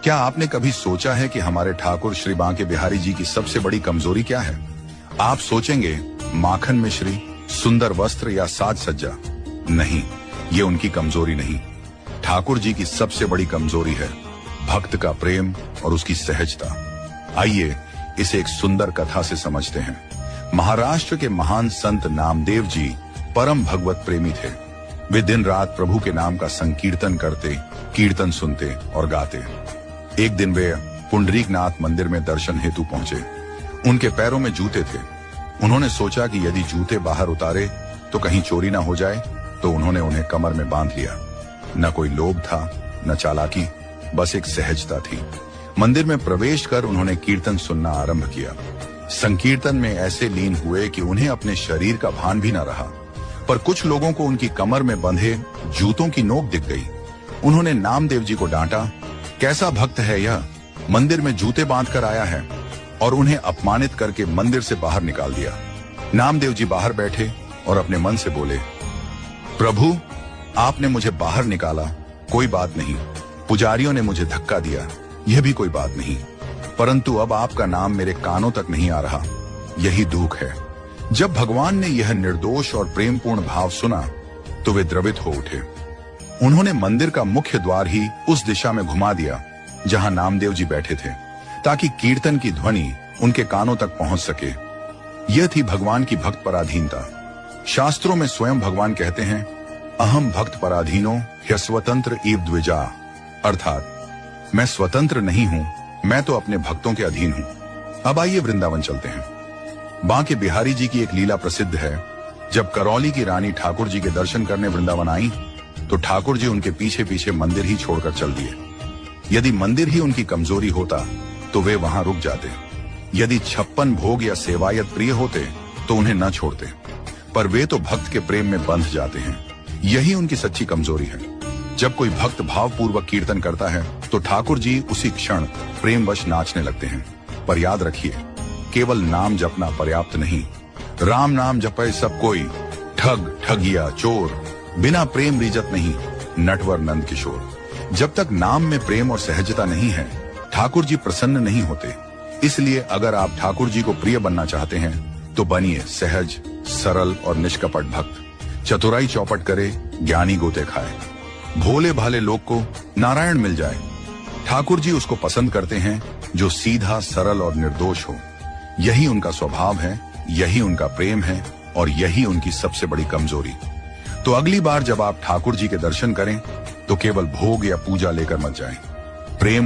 क्या आपने कभी सोचा है कि हमारे ठाकुर श्री बांके बिहारी जी की सबसे बड़ी कमजोरी क्या है? आप सोचेंगे माखन मिश्री, सुंदर वस्त्र या साज सज्जा। नहीं, ये उनकी कमजोरी नहीं। ठाकुर जी की सबसे बड़ी कमजोरी है भक्त का प्रेम और उसकी सहजता। आइए इसे एक सुंदर कथा से समझते हैं। महाराष्ट्र के महान संत नामदेव जी परम भगवत प्रेमी थे। वे दिन रात प्रभु के नाम का संकीर्तन करते, कीर्तन सुनते और गाते। एक दिन वे पुंडरीकनाथ मंदिर में दर्शन हेतु पहुंचे। उनके पैरों में जूते थे। उन्होंने सोचा कि यदि जूते बाहर उतारे तो कहीं चोरी ना हो जाए, तो उन्होंने उन्हें कमर में बांध लिया। न कोई लोभ था, न चालाकी, बस एक सहजता थी। मंदिर में प्रवेश कर उन्होंने कीर्तन सुनना आरंभ किया। संकीर्तन में ऐसे लीन हुए कि उन्हें अपने शरीर का भान भी न रहा। पर कुछ लोगों को उनकी कमर में बंधे जूतों की नोक दिख गई। उन्होंने नामदेव जी को डांटा, कैसा भक्त है यह, मंदिर में जूते बांध कर आया है, और उन्हें अपमानित करके मंदिर से बाहर निकाल दिया। नामदेव जी बाहर बैठे और अपने मन से बोले, प्रभु आपने मुझे बाहर निकाला, कोई बात नहीं। पुजारियों ने मुझे धक्का दिया, यह भी कोई बात नहीं। परंतु अब आपका नाम मेरे कानों तक नहीं आ रहा, यही दुख है। जब भगवान ने यह निर्दोष और प्रेमपूर्ण भाव सुना तो वे द्रवित हो उठे। उन्होंने मंदिर का मुख्य द्वार ही उस दिशा में घुमा दिया जहां नामदेव जी बैठे थे, ताकि कीर्तन की ध्वनि उनके कानों तक पहुंच सके। यह थी भगवान की भक्त पराधीनता। शास्त्रों में स्वयं भगवान कहते हैं, अहम भक्त पराधीनो ह्यस्वतंत्र इव द्विजा, अर्थात मैं स्वतंत्र नहीं हूं, मैं तो अपने भक्तों के अधीन हूं। अब आइए वृंदावन चलते हैं। बांके बिहारी जी की एक लीला प्रसिद्ध है। जब करौली की रानी ठाकुर जी के दर्शन करने वृंदावन आई तो ठाकुर जी उनके पीछे पीछे मंदिर ही छोड़कर चल दिए। यदि मंदिर ही उनकी कमजोरी होता तो वे वहां रुक जाते। यदि 56 भोग या सेवायत प्रिय होते तो उन्हें न छोड़ते। पर वे तो भक्त के प्रेम में बंध जाते हैं। यही उनकी सच्ची कमजोरी है। जब कोई भक्त भावपूर्वक कीर्तन करता है तो ठाकुर जी उसी क्षण प्रेमवश नाचने लगते हैं। पर याद रखिए, केवल नाम जपना पर्याप्त नहीं। राम नाम जपे सब कोई, ठग ठगिया चोर, बिना प्रेम रिजत नहीं, नटवर नंद किशोर। जब तक नाम में प्रेम और सहजता नहीं है, ठाकुर जी प्रसन्न नहीं होते। इसलिए अगर आप ठाकुर जी को प्रिय बनना चाहते हैं तो बनिए सहज, सरल और निष्कपट भक्त। चतुराई चौपट करे, ज्ञानी गोते खाए। भोले भाले लोग को नारायण मिल जाए। ठाकुर जी उसको पसंद करते हैं जो सीधा, सरल और निर्दोष हो। यही उनका स्वभाव है, यही उनका प्रेम है और यही उनकी सबसे बड़ी कमजोरी। तो अगली बार जब आप ठाकुर जी के दर्शन करें तो केवल भोग या पूजा लेकर मत जाएं। प्रेम और